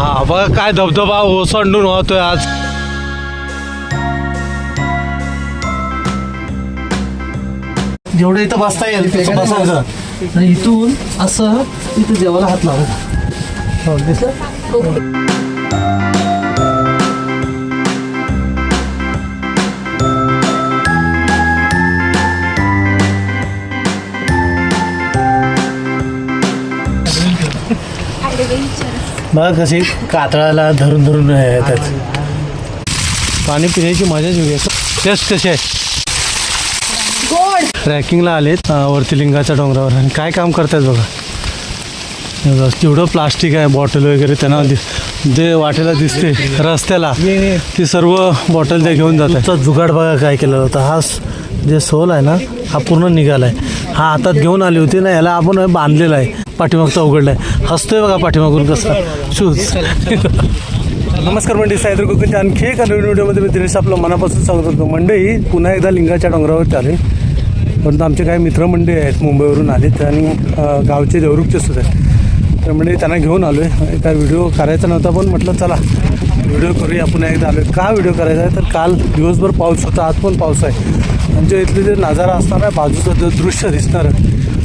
हा बघा काय धबधबा ओसंडून वाहतोय आज. जेवढं इथं बसता येईल तसं बसायचं आणि इथून असं इथं देवाला हात लावायचा. हो दिसलं. बघा कसे कातळाला धरून धरून येतात. पाणी पिण्याची मजाच वेगळी आहे. टेस्ट कशी आहे. ट्रॅकिंगला आलेत वरती लिंगाच्या डोंगरावर आणि काय काम करतात बघा. तेवढं प्लास्टिक आहे बॉटल वगैरे त्यांना जे वाटेला दिसते रस्त्याला ती सर्व बॉटल ते घेऊन जातात. जुगाड बघा काय केलं होतं. हा जे सोल आहे ना हा पूर्ण निघाला आहे. हा हातात घेऊन आली होती ना याला आपण बांधलेला आहे. पाठीमागचा उघडला आहे. हसतोय बघा पाठीमागून कसा शूज. नमस्कार मंडळी, सायद्र कोकणच्या आणखी एका नवीन व्हिडिओमध्ये मी दिनेश आपलं मनापासून सांगत होतो. मंडळी पुन्हा एकदा लिंगाच्या डोंगरावरती आले. परंतु आमचे काही मित्रमंडळी आहेत मुंबईवरून आलेत आणि गावचे देवरुखचे सुद्धा आहेत. तर म्हणजे त्यांना घेऊन आलो आहे. काय व्हिडिओ करायचा नव्हता पण म्हटलं चला व्हिडिओ करूया. पुन्हा एकदा आलो. का व्हिडिओ करायचा आहे तर काल दिवसभर पाऊस होता, आज पण पाऊस आहे. म्हणजे इथले जे नजारा असणार आहे बाजूचं जे दृश्य दिसणार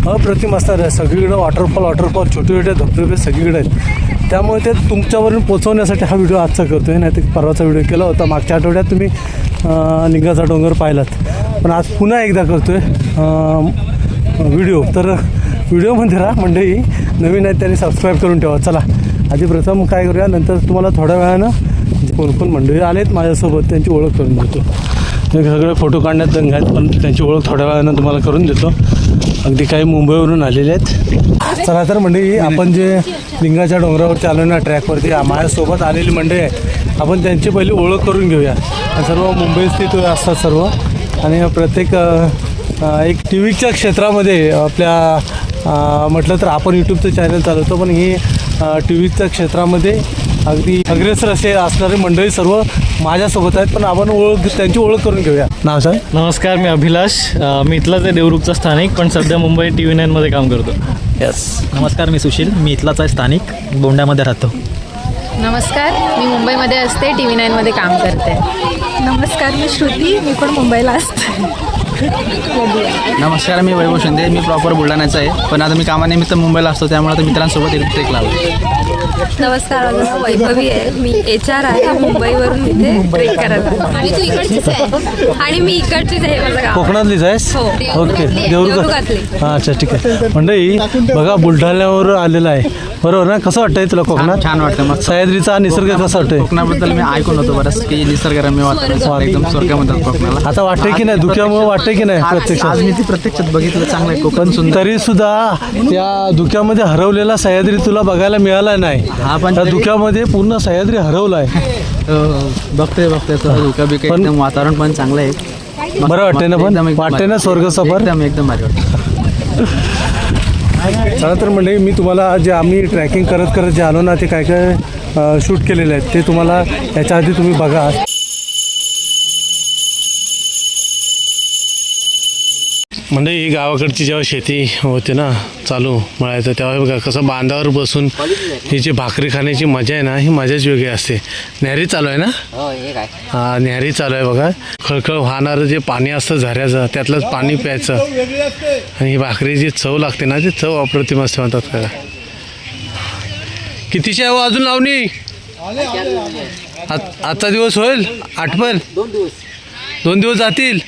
अप्रतिम असणार आहे. सगळीकडं वॉटरफॉल छोटे छोटे धबधबे सगळीकडे आहेत. त्यामुळे ते तुमच्यावरून पोचवण्यासाठी हा व्हिडिओ आजचा करतो आहे. नाही तर परवाचा व्हिडिओ केला होता मागच्या आठवड्यात तुम्ही लिंगाचा डोंगर पाहिलात. पण आज पुन्हा एकदा करतो आहे व्हिडिओ. तर व्हिडिओमध्ये राहा मंडळी. नवीन आहेत त्यांनी सबस्क्राईब करून ठेवा. चला आधी प्रथम काय करूया, नंतर तुम्हाला थोड्या वेळानं कोण कोण मंडळी आलेत माझ्यासोबत त्यांची ओळख करून देतो. हे सगळे फोटो काढण्यात दंग आहेत पण त्यांची ओळख थोड्या वेळानं तुम्हाला करून देतो. अगदी काही मुंबईवरून आलेले आहेत. चला तर मंडळी आपण जे लिंगाच्या डोंगरावरती आलो ना ट्रॅकवरती माझ्यासोबत आलेली मंडळी आहे आपण त्यांची पहिली ओळख करून घेऊया. सर्व मुंबई स्थित असतात सर्व आणि प्रत्येक एक टी व्हीच्या क्षेत्रामध्ये आपल्या म्हटलं तर आपण यूट्यूबचं चॅनल चालवतो पण ही टी व्हीच्या क्षेत्रामध्ये अगदी अग्रेसर असे असणारे मंडळी सर्व माझ्यासोबत आहेत. पण आपण त्यांची ओळख करून घेऊया. नाव सांग. नमस्कार, मी अभिलाष. मी इथलाच आहे देवरुखचा स्थानिक, पण सध्या मुंबई TV9 मध्ये काम करतो. यस. नमस्कार, मी सुशील. मी इथलाच आहे स्थानिक, बोंड्यामध्ये राहतो. नमस्कार, मी मुंबईमध्ये असते, TV9 मध्ये काम करते. नमस्कार, मी श्रुती. मी पण मुंबईला असते. नमस्कार, मी वैभव शिंदे. मी प्रॉपर बुलढाण्याचा आहे पण आता मी कामानिमित्त मुंबईला असतो त्यामुळे आता मित्रांसोबत एक ट्रेक लावतो. नमस्कार, माझं नाव वैभवी आहे. मी HR आहे. मुंबईवरून इथे ट्रेक करायला. आणि तू इकडचीच आहे. आणि मी इकडचीच आहे. माझं गाव कोकणातलीच आहेस. हो. ओके. देवरुखातली. हां अच्छा ठीक आहे. मंडळी बघा बुलढाण्यावर आलेला आहे बरोबर ना. कसं वाटतंय तुला कोकणात. छान वाटतं. मग सह्याद्रीचा निसर्ग कसा वाटतंय. कोकणाबद्दल मी ऐकून होतो बरंच की निसर्गरम्य वातावरण एकदम स्वर्ग म्हणतात कोकणाला. आता वाटतंय की नाही धुक्यामुळे वाटतंय की नाही आज मी ती प्रत्यक्षात बघितलं. चांगलं आहे कोकण सुंदर. तरी सुद्धा त्या धुक्यामध्ये हरवलेला सह्याद्री तुला बघायला मिळाला नाही. हा पण त्या धुक्यामध्ये पूर्ण सह्याद्री हरवलाय. बघतोय धुका बिका एकदम वातावरण पण चांगलं आहे. बरं वाटतंय ना. पण वाटतंय ना स्वर्ग सफर. एकदम भारी वाटतं. चला तर म्हणजे मी तुम्हाला जे आम्ही ट्रॅकिंग करत करत जे आलो ना ते काय काय शूट केलेले आहेत ते तुम्हाला याच्या आधी तुम्ही बघा. म्हणजे ही गावाकडची जेव्हा शेती होते ना चालू मळायचं तेव्हा बघा कसं बांधावर बसून ही जी भाकरी खाण्याची मजा आहे ना ही मजाच वेगळी असते. न्याहारी चालू आहे ना. हां न्याहारी चालू आहे बघा. खळखळ वाहणारं जे पाणी असतं झऱ्याचं त्यातलंच पाणी प्यायचं आणि ही भाकरी जी चव लागते ना ती चव अप्रतिम असते म्हणतात का. कितीची आहे अजून लावणी. आजचा दिवस होईल आठवण. 2 दिवस जातील.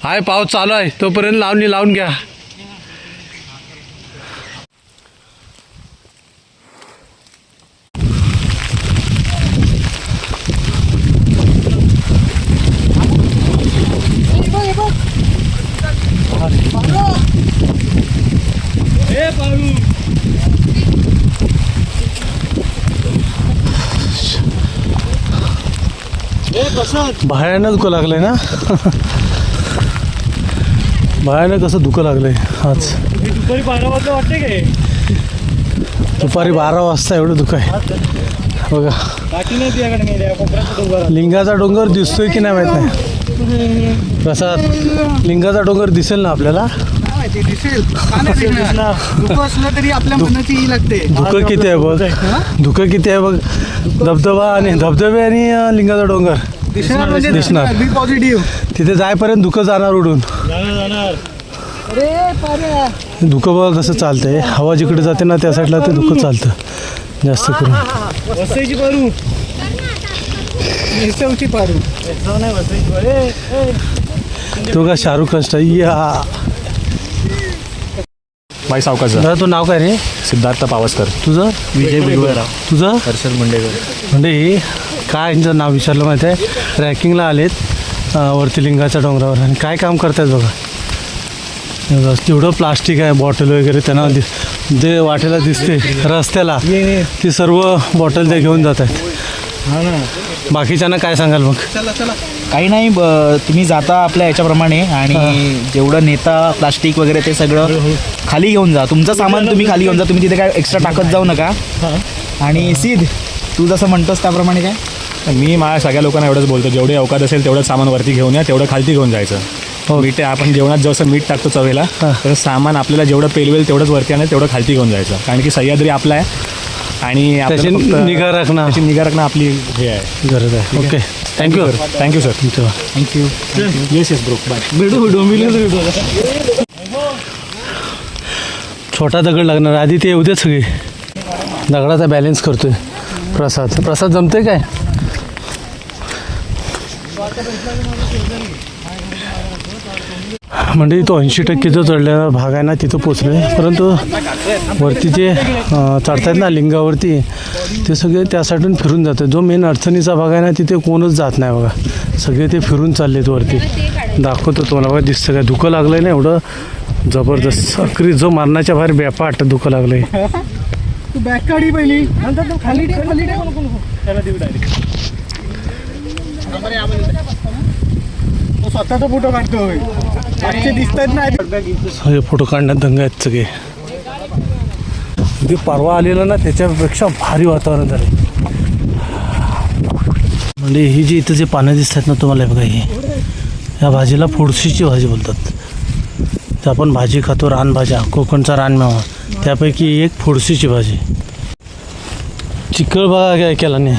हाय पाऊस चालू आहे तोपर्यंत लावणी लावून घ्या. भयानक धुकं लागलंय ना. भयानक कसं धुकं लागलंय आज. दुपारी 12 वाजता वाटते काय. दुपारी 12 वाजता एवढं धुकं आहे बघा. लिंगाचा डोंगर दिसतोय की नाही माहीत नाही. कसा लिंगाचा डोंगर दिसेल ना आपल्याला ते दिसेल का नाही दिसणार? धुकं असलं तरी आपल्या मनाची ही लागते. धुकं किती आहे बघ, धुकं किती आहे बघ. धबधबा आणि धबधबे आणि लिंगाचा डोंगर दिसणार म्हणजे दिसणार. बी पॉझिटिव्ह. तिथे जायपर्यंत धुकं जाणार उडून. धुकं बघा कसं चालतंय, हवा जिकडे जाते ना त्या साईडला ते धुकं चालतं जास्त करून. वसईची पारू, नेसवची पारू. तो का शाहरुख खान स्टाईल. या बाई सावकाचा दादा तो नाव काय रे सिद्धार्थ पावसकर, तुझं? विजय बिलवराव, तुझं? हर्षल मुंडेकर. म्हणजे काय यांचं नाव विचारलं माहिती आहे. ट्रॅकिंगला आलेत वरती लिंगाच्या डोंगरावर आणि काय काम करतायत बघा. तेवढं प्लास्टिक आहे, बॉटल वगैरे त्यांना जे वाटेला दिसते रस्त्याला ती सर्व बॉटल ते घेऊन जात आहेत. बाकीच्यांना काय सांगाल मग? काही नाही, तुम्ही जाता आपल्या याच्याप्रमाणे आणि जेवढं नेता प्लास्टिक वगैरे ते सगळं खाली घेऊन जा. तुमचं सामान तुम्ही खाली घेऊन जा, तुम्ही तिथे काय एक्स्ट्रा टाकत जाऊ नका. आणि सिद्ध, तू जसं म्हणतोस त्याप्रमाणे काय मी माझ्या सगळ्या लोकांना एवढंच बोलतो, जेवढे अवकाश असेल तेवढं सामान वरती घेऊन या, तेवढं खालती घेऊन जायचं. मीठ आपण जेवणात जसं मीठ टाकतो चवेला, तसं सामान आपल्याला जेवढं पेलवेल तेवढंच वरती आणेल, तेवढं खालती घेऊन जायचं. कारण की सह्याद्री आपला आहे आणि त्याची निगा राखणं, त्याची निगा राखणं आपली हे आहे, गरज आहे. Okay, thank you thank you sir. Thank you. Yes yes bro, bye. छोटा दगड लागणार आधी ते येऊ देत सगळे. दगडाचा बॅलेन्स करतोय प्रसाद जमतोय काय? म्हणजे तो 80% जो चढलेला भाग आहे ना तिथं पोचलो आहे. परंतु वरती जे चढतायत ना लिंगावरती ते सगळे त्या साईडून फिरून जातात. जो मेन अडचणीचा भाग आहे ना तिथे कोणच जात नाही बघा. सगळे ते फिरून चाललेत वरती. दाखवतो तुम्हाला बघा, दिसतं काय धुकं लागलं आहे ना एवढं जबरदस्त. अकरी जो मरणाच्या बाहेर बेपाट धुकं लागलं आहे. तू बॅक काढी पहिली, नंतर खाली ठेव, खाली ठेव. तो स्वतःचा फोटो काढतोय, आजचे दिसतात नाही. सगळे फोटो काढण्यात दंग आहेत सगळे. ते परवा आलेलं ना त्याच्यापेक्षा भारी वातावरण झालं. म्हणजे ही जी इथं जे पानं दिसत आहेत ना तुम्हाला बघा, ही या भाजीला फोडशीची भाजी बोलतात. तर आपण भाजी खातो रानभाज्या, कोकणचा रानमेवा, त्यापैकी एक फोडशीची भाजी. चिखल बघा काय केला नाही,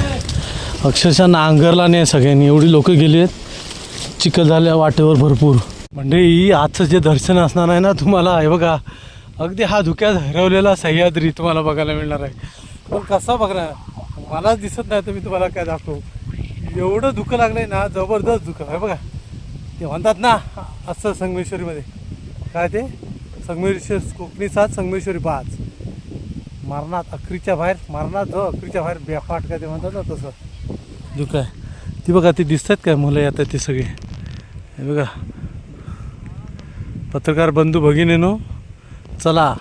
अक्षरशः नांगरला नाही सगळ्यांनी. एवढी लोक गेली आहेत, चिखल झाल्या वाटेवर भरपूर. म्हणजे ही आजचं जे दर्शन असणार आहे ना तुम्हाला, हे बघा अगदी हा धुक्यात हरवलेला सह्याद्री तुम्हाला बघायला मिळणार आहे. पण कसा बघणार मलाच दिसत नाही तर मी तुम्हाला काय दाखवू. एवढं धुकं लागलं आहे ना, जबरदस्त धुकं आहे बघा. ते म्हणतात ना असं संगमेश्वरीमध्ये काय ते संगमेश्वर कोकणी 7 संगमेश्वरी 5 मरणात अकरीच्या बाहेर, मरणात जो अकरीच्या बाहेर बेफाट काय ते म्हणतात ना तसं धुकं आहे. ती बघा ती दिसतात काय मुलं येतात ते सगळे, हे बघा. पत्रकार बंधू भगिनीनो, चला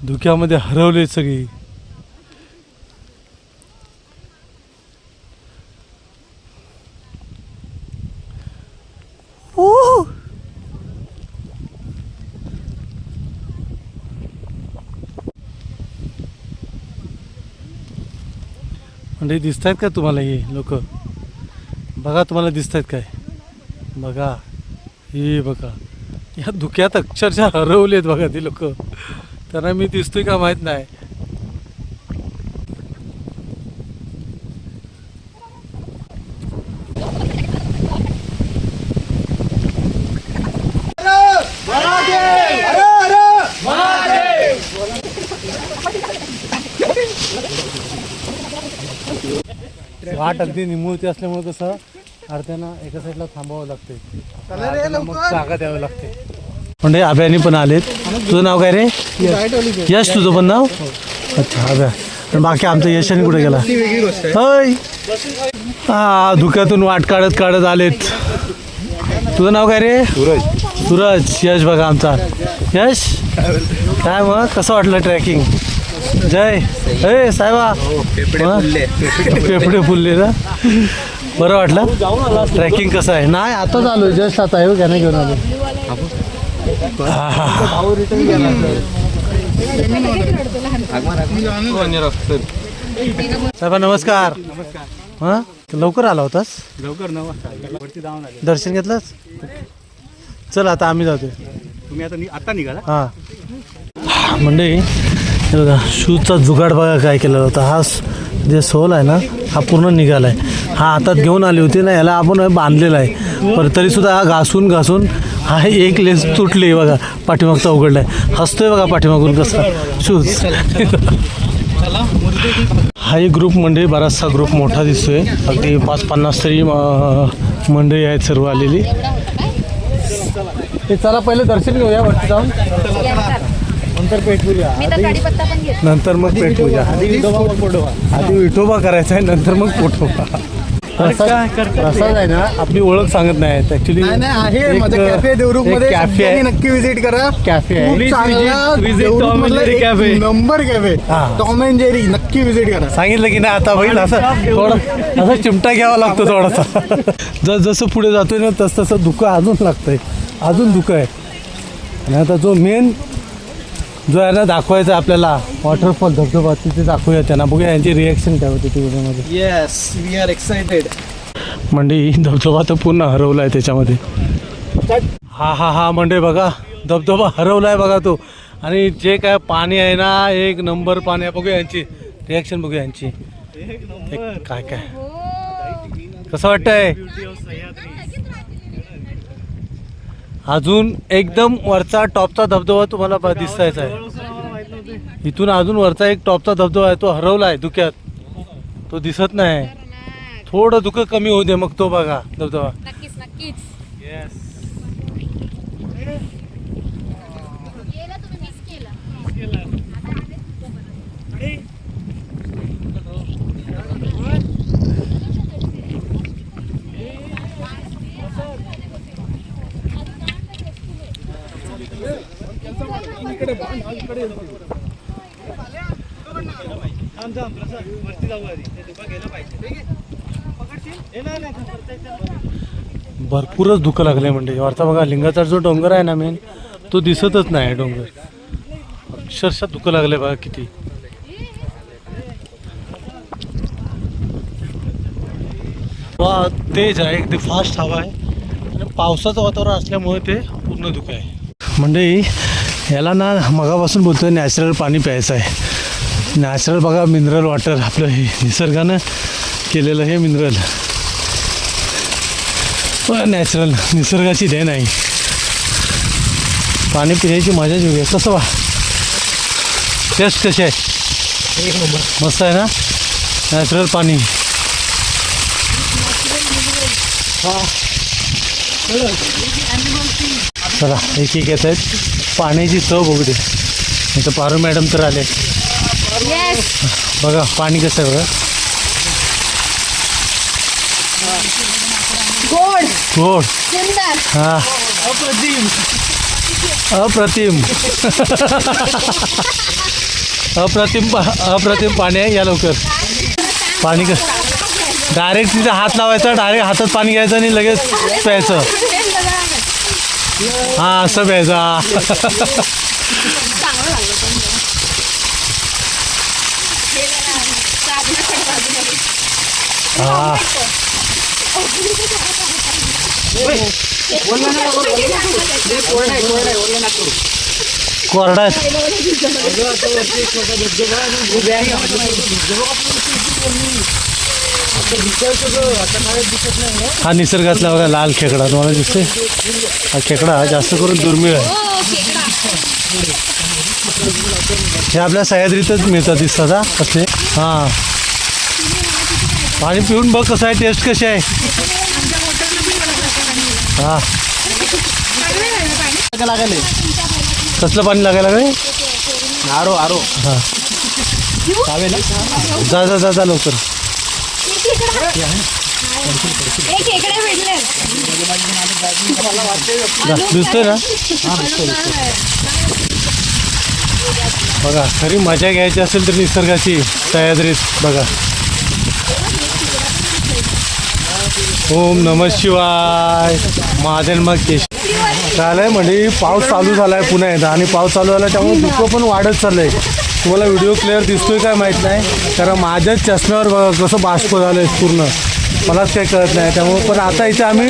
धुक्यामध्ये हरवले सगळी. म्हणजे दिसत आहेत का तुम्हाला हे लोक? बघा तुम्हाला दिसत आहेत काय? बघा हे बघा, या धुक्यात अक्षरशः हरवलेत बघा ती लोक. त्यांना मी दिसतोय का माहीत नाही. वाट अगदी निमुळती असल्यामुळे कसं अर्ध्यानं एका साईडला थांबावं लागते, मग जागा द्यावं लागते. म्हणजे अभ्यानी पण आलेत. तुझं नाव काय रे? यश. तुझं पण नाव? अच्छा अभ्या. आणि बाकी आमचं यशाने कुठे गेला? होय, हा धुक्यातून वाट काढत काढत आलेत. तुझं नाव काय रे? सूरज. यश बघा आमचा यश. काय मग कसं वाटलं ट्रॅकिंग? जय हे साहेबा, फेफडे फुलले ना. बरं वाटलं ट्रॅकिंग कसं आहे? नाही आताच आलो, जस्ट आता आहे घ्या घेऊन आलो. साहेबा नमस्कार. हां लवकर आला होतास? लवकर 9 वाजता वरती जाऊन आले. दर्शन घेतलंच? चल आता आम्ही जातोय. तुम्ही आता निघाला. हां म्हणजे हे बघा शूजचा जुगाड बघा काय केलेला होता. हा जे सोल आहे ना हा पूर्ण निघाला आहे. हा हातात घेऊन आली होती ना, याला आपण बांधलेला आहे पण तरीसुद्धा हा घासून हा एक लेस तुटली बघा, पाठीमागचा उघडला आहे. हसतोय बघा पाठीमागून कसा शूज. हा एक ग्रुप म्हणजे बराचसा ग्रुप मोठा दिसतोय, अगदी 5-50 तरी मंडळी आहेत सर्व आलेली. ते चला पहिले दर्शन घेऊया वरती जाऊन, नंतर पेट पूजा, नंतर मग पेट पूजा. आधी विठोबा करायचा आहे, नंतर मग पोटोबा. प्रसाद आहे ना, आपली ओळख सांगत नाही ऍक्च्युली. कॅफे देवरुखमध्ये कॅफे आहे, नक्की विजिट करा. कॅफे आहे, number cafe Tom and Jerry, नक्की विजिट करा. सांगितलं की नाही आता बघितलं असं थोडं असं चिमटा घ्यावा लागतो थोडासा. जसं पुढे जातोय ना तसं धुकं अजून लागतंय, अजून धुकं आहे. आणि आता जो मेन जो आहे ना दाखवायचा आपल्याला वॉटरफॉल धबधबा तिथे दाखवूया त्यांना, बघूया यांची रिॲक्शन काय होते ती व्हिडिओमध्ये. Yes we are excited. म्हणजे धबधबा तर पूर्ण हरवला आहे त्याच्यामध्ये. हा म्हणजे बघा धबधबा हरवला आहे बघा तो. आणि जे काय पाणी आहे ना एक नंबर पाणी आहे. बघूया यांची रिॲक्शन, बघूया यांची काय कसं वाटतंय. अजून एकदम वरचा टॉपचा धबधबा तुम्हाला दिसतायचा आहे. इथून अजून वरचा एक टॉपचा धबधबा आहे, तो हरवला आहे धुक्यात, तो दिसत नाही. थोडं धुकं कमी होऊ दे मग तो बघा धबधबा. भरपूरच धुकं लागले म्हणजे. वरचा बघा लिंगाचा जो डोंगर आहे ना मेन, तो दिसतच नाही डोंगर. अक्षरशः धुकं लागले बघा किती. हवा तेज आहे, अगदी फास्ट हवा आहे आणि पावसाचं वातावरण असल्यामुळे ते पूर्ण धुकं आहे. म्हणजे याला ना मगापासून बोलतोय नॅचरल पाणी प्यायचं आहे. नॅचरल बघा मिनरल वॉटर, आपलं हे निसर्गानं केलेलं हे मिनरल नॅचरल, निसर्गाची देण आहे. पाणी पिण्याची मजाच वेगळी आहे. कसं वा टेस्ट कशी आहे? एक नंबर मस्त आहे ना नॅचरल पाणी. चला एक येत आहेत, पाण्याची चव बघू दे. इथं पारू मॅडम तर आले बघा पाणी कसं आहे बघा. गोड हा अप्रतिम अप्रतिम पाणी आहे. या लवकर पाणी डायरेक्ट तिथे हात लावायचा, डायरेक्ट हातात पाणी घ्यायचं आणि लगेच प्यायचं. हा असं प्यायचा. हा कोरडा हा निसर्गातला बघा लाल खेकडा तुम्हाला दिसते. हा खेकडा जास्त करून दुर्मिळ आहे. हे आपल्या सह्याद्रीतच मिळतात दिसतात हा कसले. हां पाणी पिऊन बघ कसं आहे, टेस्ट कशी आहे. हां लागायला कसलं पाणी लागायला लागले. आरो हां जा जा जा जा लवकर. दिसतोय ना बघा. खरी मजा घ्यायची असेल तर निसर्गाची सह्याद्रीत बघा. ओम नमः शिवाय महादेव मग केश झालं आहे. म्हणजे पाऊस चालू झाला आहे पुन्हा एकदा, आणि पाऊस चालू झाला त्यामुळे धुकं पण वाढत चाललं आहे. तुम्हाला व्हिडिओ क्लिअर दिसतोय काय माहीत नाही, कारण माझ्याच चष्म्यावर बघा कसं बाष्प झालं आहे पूर्ण. मलाच काही कळत नाही त्यामुळे. पण आता इथे आम्ही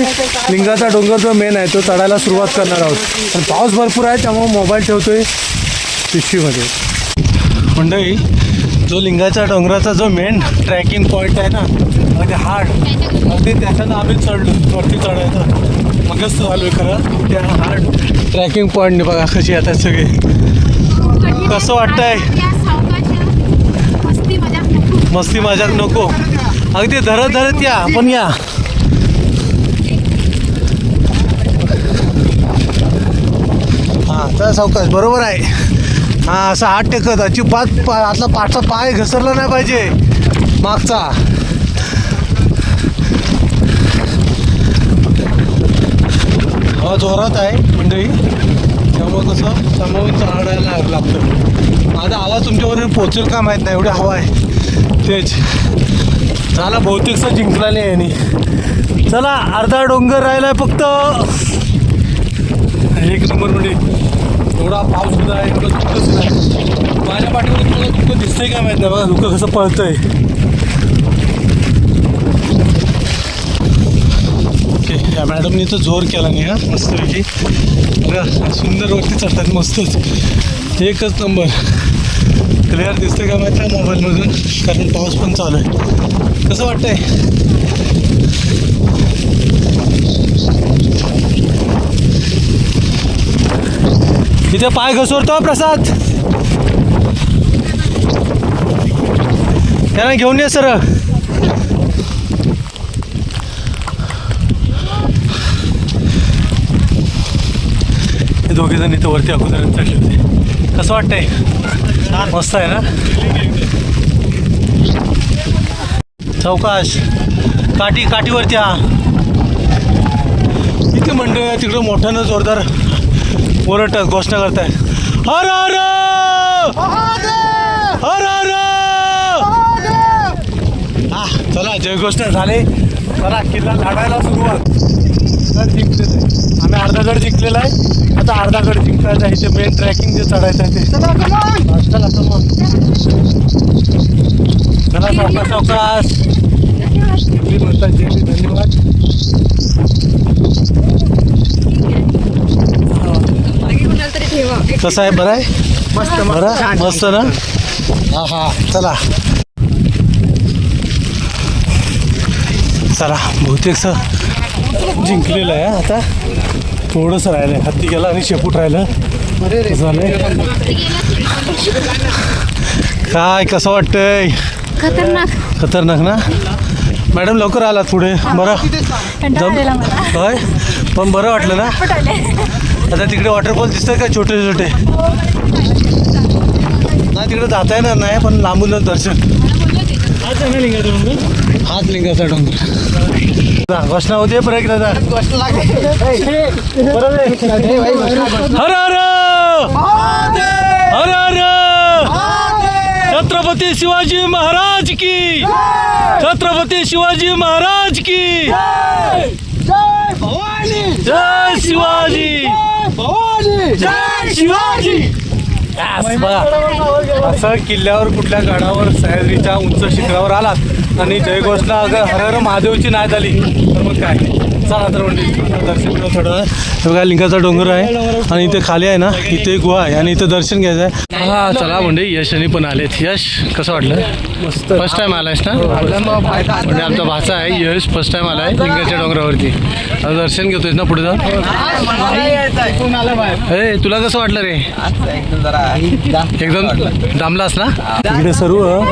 लिंगाचा डोंगर जो मेन आहे तो चढायला सुरुवात करणार आहोत. पण पाऊस भरपूर आहे त्यामुळे मोबाईल ठेवतोय पिशवीमध्ये. मंडळी, जो लिंगाच्या डोंगराचा जो मेन ट्रॅकिंग पॉईंट आहे ना, अगदी हार्ड, अगदी त्याच्यानं आम्ही चढलो. वरती चढायचं मगच चालू आहे खरं. त्या हार्ड ट्रॅकिंग पॉईंटने बघा कशी येतात सगळे. कसं वाटतंय? मस्ती मजाक नको, अगदी धरत धरत या. पण या हां तर सावकाश बरोबर आहे. हां असं हात टेकत अजिबात आतला पाठचा पाय घसरला नाही पाहिजे मागचा. हवा जोरात आहे मंडळी त्यामुळे कसं सांभाळून चढायला लागतं. माझा आवाज तुमच्यावरून पोचेल का माहीत नाही, एवढी हवा आहे. तेच झाला बहुतेकसा जिंकला नाही यांनी. चला अर्धा डोंगर राहिला आहे फक्त. एक नंबर म्हणजे एवढा पाऊस सुद्धा आहे, एवढं दुःख सुद्धा आहे. माझ्या पाठीमध्ये तुम्हाला दुःख दिसतंय का माहीत नाही बघा, दुःख कसं पळतंय. ओके, या मॅडमने तर जोर केला नाही. हां मस्तपैकी बघा, सुंदर वरती चढतात मस्तच. एकच नंबर. क्लिअर दिसतंय का माहीत आहे मोबाईलमधून, कारण पाऊस पण चालू आहे. कसं वाटतंय? इथे पाय घसरतो प्रसाद, त्यांना घेऊन ये सर. हे दोघे जण इथे वरती अगोदर चढले होते. कसं वाटतंय? मस्त आहे ना. सावकाश, काठीवरती. हा इथे मंडळ तिकडं मोठ्यानं जोरदार ओरडतात, घोषणा करताय. हर हर हर हर. हा चला, जयघोषणा झाले. चला किल्ला लढायला सुरुवात. गड जिंकलेलं आहे आम्ही, अर्धा गड जिंकलेला आहे. आता अर्धा गड जिंकायचा आहे. इथे मेन ट्रॅकिंग जे चढायचं आहे ते. चला सावकाश सावकाश. म्हणतात जेली, धन्यवाद. कसं आहे? बरं आहे? मस्त बरं, मस्त ना. हा हा चला चला, बहुतेकसं जिंकलेलं आहे. आता थोडंसं राहिलं आहे. हत्ती गेला आणि शेपूट राहिलं झालंय. काय कसं वाटतंय? खतरनाक ना. मॅडम लवकर आला पुढे. बरं होय, पण बरं वाटलं ना. आता तिकडे वॉटरफॉल दिसतंय का छोटे छोटे? नाही तिकडे जाता येणार नाही, पण लांबूनच दर्शन. हाच आहे ना लिंगाचा डोंगर? हाच लिंगाचा डोंगर. घोषणा होते परत एकदा. हर हर हर हर. छत्रपती शिवाजी महाराज की, छत्रपती शिवाजी महाराज की जय शिवाजी, जय शिवाजी. बघा, असं किल्ल्यावर कुठल्या गडावर सह्याद्रीच्या उंच शिखरावर आलात आणि जयघोषणा अगर हर हर महादेवची नाही झाली तर मग काय. चला तर म्हणजे दर्शन घेऊन थोडं. बघा लिंगाचा डोंगर आहे आणि इथे खाली आहे ना, इथे गुहा आहे आणि इथं दर्शन घ्यायचं आहे. हा चला म्हणजे यशनी पण आलेत. यश कसं वाटलं? मस्त. फर्स्ट टाइम आलायस ना? म्हणजे आमचा भाचा आहे यश, फर्स्ट टाइम आलाय लिंगाच्या डोंगरावरती. आता दर्शन घेतोय ना पुढे जाऊन. हे तुला कसं वाटलं रे? एकदम दामलास ना. इकडे सर्व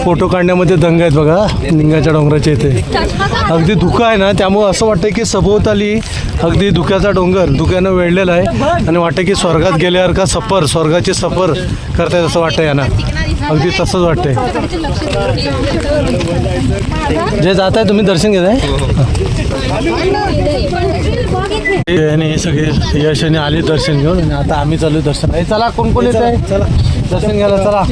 फोटो काढण्यामध्ये दंग आहेत बघा लिंगाच्या डोंगराच्या इथे. अगदी धुकं आहे ना, त्यामुळे असं वाटतं की सभोवताली अगदी धुक्याचा डोंगर धुक्यानं वेढलेला आहे आणि वाटतं की स्वर्गात गेल्यासारखा सफर, स्वर्गाची सफर करतायत असं वाटतं यांना. अगदी तसंच वाटतंय. जे जात आहे तुम्ही दर्शन घेताय. आणि हे सगळे यशाने आले दर्शन घेऊन आणि आता आम्ही चालू दर्शन. चला कोण कोण येत आहे? चला दर्शन घ्यायला चला.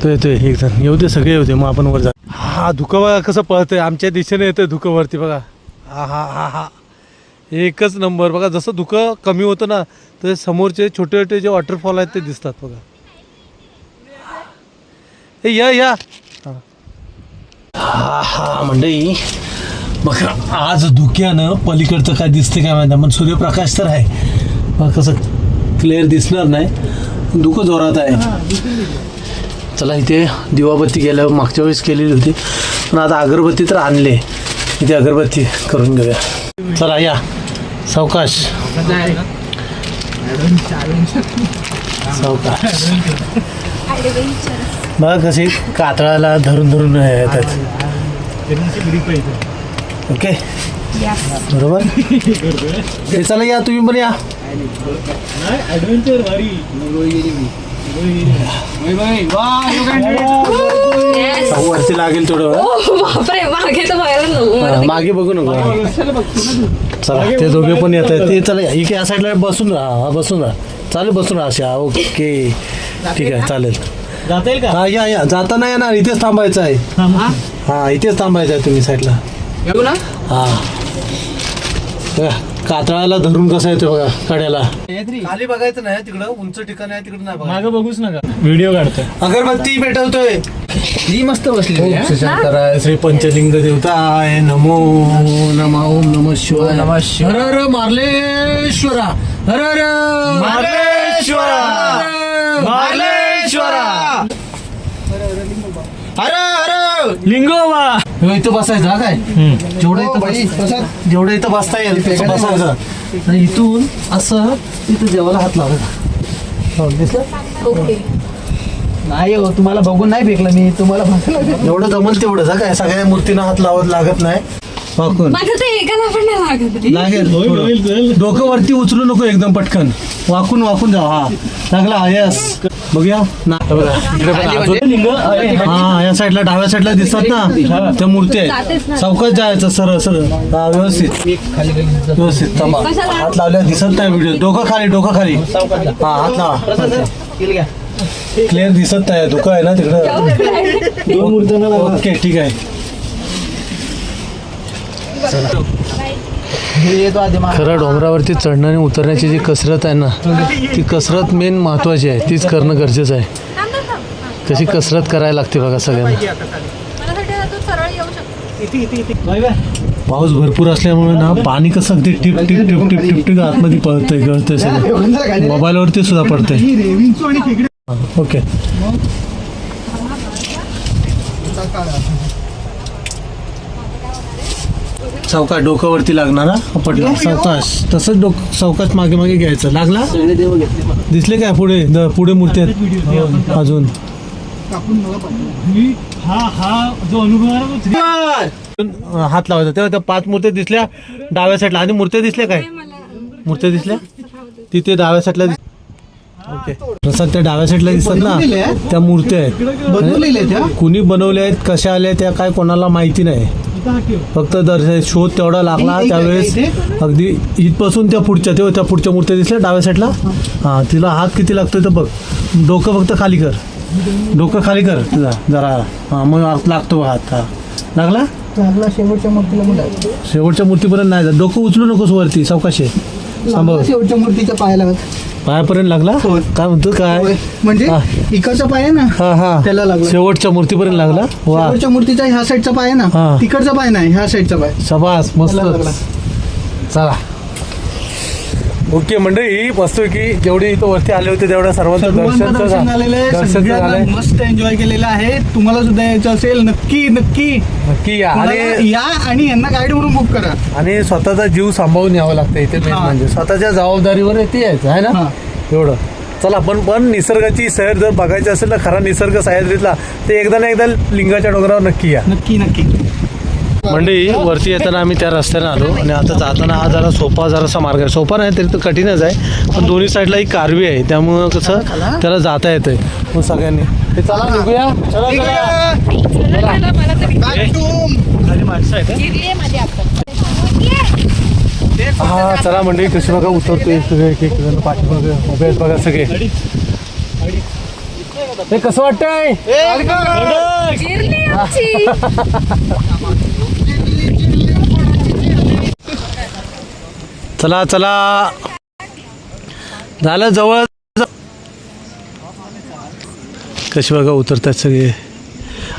तो येतोय एक जण. येऊ दे सगळे येऊ दे, मग आपण वर जा. हा धुकं बघा कसं पळतंय आमच्या दिशेने येतंय धुकं वरती बघा. हा हा हा हा एकच नंबर. बघा जसं धुकं कमी होतं ना तर समोरचे छोटे छोटे जे वॉटरफॉल आहेत ते दिसतात बघा. हे या हा मंडळी बघा, आज धुक्यानं पलीकडचं काय दिसते काय माहिती, पण सूर्यप्रकाश तर आहे. बघा कसं क्लिअर दिसणार नाही, धुकं जोरात आहे. चला इथे दिवाबत्ती गेल्यावर मागच्या वेळेस केलेली होती, पण आता अगरबत्ती तर आणले. इथे अगरबत्ती करून घेऊया. चला या सावकाश सावकाश. बघा कसे कातळाला धरून धरून येतात. ओके बरोबर. हे चला या तुम्ही पण या. वरती लागेल थोडं. बापरे, मागे तर बघायला नको. मागे बघू नको. चला ते दोघे पण येत आहेत. ते चला इथे या साईडला बसून राहा. बसून राहा. चालेल बसून राहा अशा. ओके ठीक आहे चालेल. जाता येईल का? हा या जाताना येणार. इथेच थांबायचं आहे. हा इथेच थांबायचं आहे तुम्ही साईडला. हा कातळाला धरून कसा येतो बघा कड्याला. खाली बघायचं नाही, तिकडं उंच ठिकाण आहे, तिकडं नाही बघा. मागं बघूच नका, व्हिडिओ काढतोय. अगरबत्ती पेटवतोय. ही मस्त बसली. शंकराय श्री पंचलिंग देवताय नमो नमः. ओम नमः शिवाय. नमः शिवाय. हर हर मार्लेश्वरा. हर हर मार्लेश्वरा. मार्लेश्वरा. अरे अरे लिंगोबा. इथं बसायचं हा काय. जेवढं इथं बसता येईल तसं बसायचं. आणि इथून असं इथं देवाला हात लावायचा. दिसलं. ओके. नाही हो, तुम्हाला बघून नाही फेकलं मी, तुम्हाला जेवढं जमल तेवढंच हा काय. सगळ्या मूर्तींना हात लावत लागत नाही. वाकून माझं ते एकाला पण नाही लागत. लागेल थोडं. डोकं वरती उचलू नको एकदम पटकन. वाकून वाकून जा. हा लागला. यस बघूया ना. बघा इकडे बघा. हा या साईडला डाव्या साईडला दिसतात ना त्या मूर्ती आहेत. सावकाश जायचं सरळ सरळ. हा व्यवस्थित थांबा. हात लावल्या दिसत नाही व्हिडिओ. डोकं खाली डोकं खाली. हा हात लावा. क्लिअर दिसत नाही. धुकं आहे ना तिकडं. ओके ठीक आहे. खरं डोंगरावरती चढणं आणि उतरण्याची जी कसरत आहे ना, ती कसरत मेन महत्त्वाची आहे. तीच करणं गरजेचं आहे. कशी कसरत करायला लागते बघा सगळ्यांना. सरळ येऊ शकतो. पाऊस भरपूर असल्यामुळे ना पाणी कसं अगदी tip tip tip tip tip tip आतमध्ये पळतंय गळतंय सगळं. मोबाईलवरती सुद्धा पडतंय. ओके सावकाश डोक्यावरती लागणार. पडला सावकाश. तसंच सावकाश मागे मागे घ्यायचं. लागला. दिसले काय पुढे पुढे मूर्ती आहेत अजून. हात लावायचा तेव्हा त्या 5 मूर्त्या दिसल्या डाव्या साईडला. आणि मूर्त्या दिसल्या काय. मूर्त्या दिसल्या तिथे डाव्या साईडला. ओके प्रसाद त्या डाव्या साईडला दिसतात ना त्या मूर्त्या आहेत. कुणी बनवल्या आहेत कशा आल्या त्या काय कोणाला माहिती नाही. फक्त शोध तेवढा लागला त्यावेळेस. अगदी इथपासून त्या पुढच्या मूर्त्या दिसल्या डाव्या साईडला. हा तिला हात किती लागतोय तर बघ. डोकं फक्त खाली कर. डोकं खाली कर तुझा जरा. हा मग लागतो हात. हा लागला. शेवटच्या मूर्तीला शेवटच्या मूर्तीपर्यंत नाही जात. डोकं उचलू नकोस वरती. सावकाश सांभाळ. शेवटच्या मूर्तीच्या पायाला पायापर्यंत लागला. काय म्हणतो काय म्हणजे इकडचा पाय आहे ना. हा हा त्याला लागला. शेवटच्या मूर्तीपर्यंत लागला. वा शेवटच्या मूर्तीचा ह्या साईडचा पाय आहे ना. हा. तिकडचा पाय नाही, ह्या साईडचा पाय. शबास मस्त. लागला. चला ओके मंडळी मस्तपैकी जेवढे इथं वरती आले होते तेवढ्या सर्वांचं दर्शन झालेलं आहे. दर्शन सगळ्यांना झालंय. मस्त एन्जॉय केलेलं आहे. तुम्हाला सुद्धा यायचं असेल नक्की नक्की नक्की या. आणि या आणि यांना गाईड म्हणून बुक करा. आणि स्वतःचा जीव सांभाळून यावं लागतं इथे. मेन हा. म्हणजे स्वतःच्या जबाबदारीवर इथे यायचं आहे ना. हा. एवढं चला. पण निसर्गाची सैर जर बघायची असेल ना खरा निसर्ग सह्याद्रीतला ते एकदा ना एकदा लिंगाच्या डोंगरावर नक्की या. नक्की नक्की. मंडळी वरती येताना आम्ही त्या रस्त्याने आलो आणि आता जाताना हा जरा जरासा मार्ग आहे. सोपा नाही तरी तो कठीणच आहे. पण दोन्ही साईडला ही कारवी आहे त्यामुळं कसं त्याला जाता येतंय. मग सगळ्यांनी ते चला निघूया. हा चला मंडळी कशी बघा उतरतोय सगळे एक एक जण पाठीमागे उभे आहेत बघा सगळे. हे कसं वाटतंय. चला चला झालं जवळ. कशी बघा उतरतात सगळे.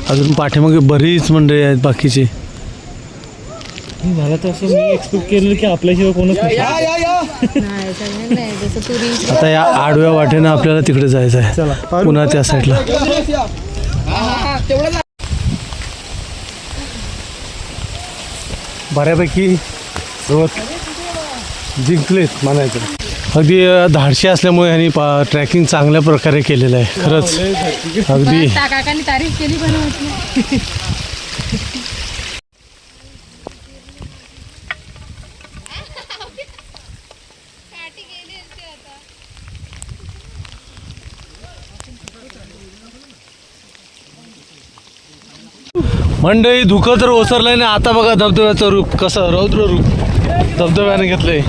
अजून पाठीमागे बरीच मंडळी आहेत बाकीची. मला तर असं मी एक्सपेक्ट केलं की आपल्याशिवाय कोणच नाही. आता या आडव्या वाटेनं आपल्याला तिकडे जायचं आहे, पुन्हा त्या साईडला. बऱ्यापैकी जिंकलेत म्हणायचं. अगदी धाडशी असल्यामुळे ह्यांनी ट्रॅकिंग चांगल्या प्रकारे केलेलं आहे खरंच. अगदी काकांनी तारीफ केली पण होती. मंडळी धुकं तर ओसरलंय ना. आता बघा धबधब्याचं रूप कसं, रौद्र रूप धबधब्याने घेतलंय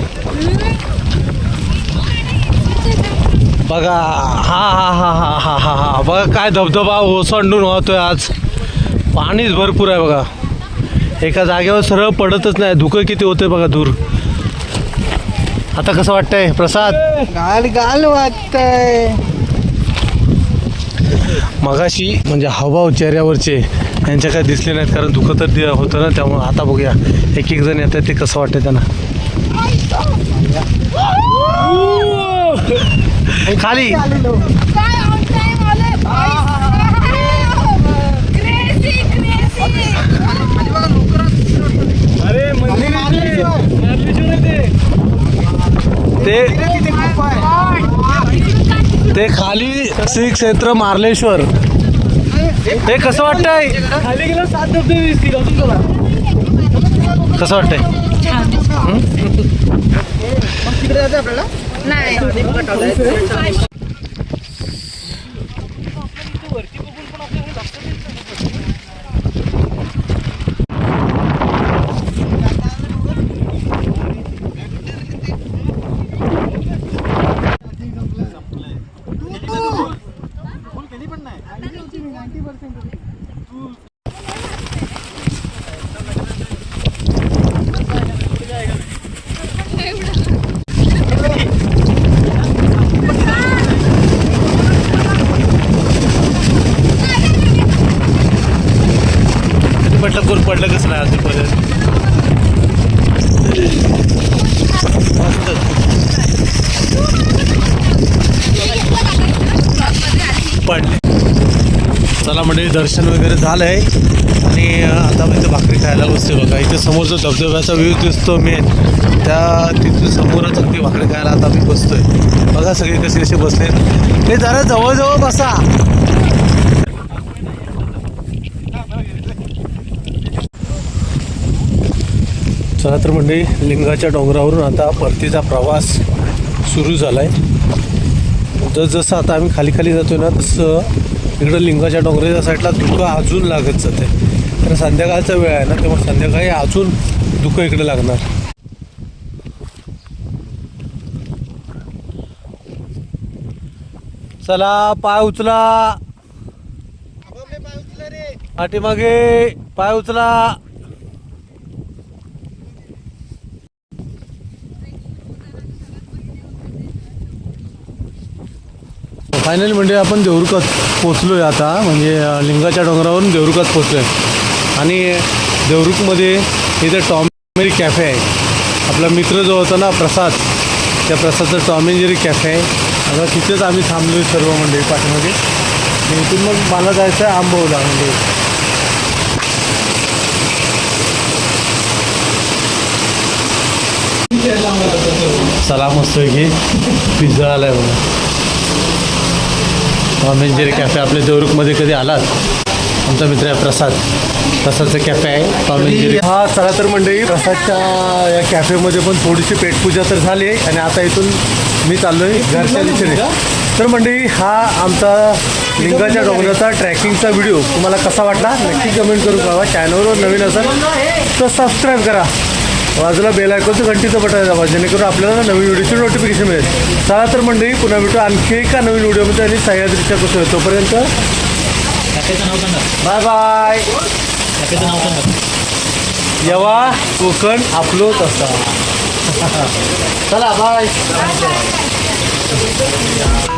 बघा. हा हा हा हा हा हा हा बघा काय धबधबा ओसंडून वाहतोय आज. पाणीच भरपूर आहे बघा. एका जागेवर सरळ पडतच नाही. धुकं किती होतंय बघा दूर. आता कसं वाटतंय प्रसाद? गाल गाल वाटतंय. मगाशी म्हणजे हवा चेहऱ्यावरचे यांच्या काय दिसले नाहीत कारण धुकं तर होतं ना. त्यामुळे आता बघूया एक एक जण येतात ते कसं वाटतं त्यांना. खाली ते खाली श्री क्षेत्र मार्लेश्वर. हे कसं वाटतंय? खाली गेलं 7 धबधबे दिसतील अजून तुला. कसं वाटतंय? तिकडे जायचं आपल्याला. नाही म्हटलं कोण पडलं कसं नाही अजूनपर्यंत. पडले. चला म्हणजे दर्शन वगैरे झालंय आणि आता मी इथं भाकरी खायला बसते बघा. इथे समोर जो धबधब्याचा व्ह्यू दिसतो मेन त्या तिथे समोरच अगदी भाकरी खायला आता मी बसतोय. बघा सगळे कसे कसे बसले. ते जरा जवळजवळ बसा. चला तर मंडळी लिंगाच्या डोंगरावरून आता परतीचा प्रवास सुरू झाला आहे. जसं आता आम्ही खाली खाली जातोय ना तसं इकडं लिंगाच्या डोंगराच्या साईडला धुकं अजून लागत जाते. तर संध्याकाळचा वेळ आहे ना तेव्हा संध्याकाळी अजून धुकं इकडे लागणार. चला पाय उचला. पाठीमागे पाय उचला. फायनली म्हणजे आपण देवरुखात पोचलो आहे आता. म्हणजे लिंगाच्या डोंगरावरून देवरुखात पोचलो आहे आणि देवरुखमध्ये इथे टॉम मेरी कॅफे आहे. आपला मित्र जो होता ना प्रसाद, त्या प्रसादचं टॉम एंड जेरी कॅफे आहे. आता तिथेच आम्ही थांबलो सर्व मंडळी पाठीमध्ये. इथून मग मला जायचं आहे आंबवला. म्हणजे चला मस्त घे पिझ्झा आलाय बघा. टॉम एंड जेरी कॅफे आपल्या देवरुखमध्ये कधी आलात? आमचा मित्र आहे प्रसाद, प्रसादचं कॅफे आहे टॉम एंड जेरी. हा चला तर मंडळी प्रसादच्या या कॅफेमध्ये पण थोडीशी पेटपूजा तर झाली आहे आणि आता इथून मी चाललो आहे घरच्या दिशेने. तर मंडळी हा आमचा लिंगाच्या डोंगराचा ट्रॅकिंगचा व्हिडिओ तुम्हाला कसा वाटला नक्की कमेंट करून कळवा. चॅनलवर नवीन असाल तर सबस्क्राईब करा. बाजूला बेल आयकॉनचं घंटीचं बटन दाबा जेणेकरून आपल्याला नवीन व्हिडिओची नोटिफिकेशन मिळेल. चला तर मंडळी पुन्हा भेटू आणखी एका नवीन व्हिडिओमध्ये आणि सह्याद्रीच्या कसं आहे. तोपर्यंत बाय बाय. येवा कोकण आपलोच असता. चला बाय. वाटतं.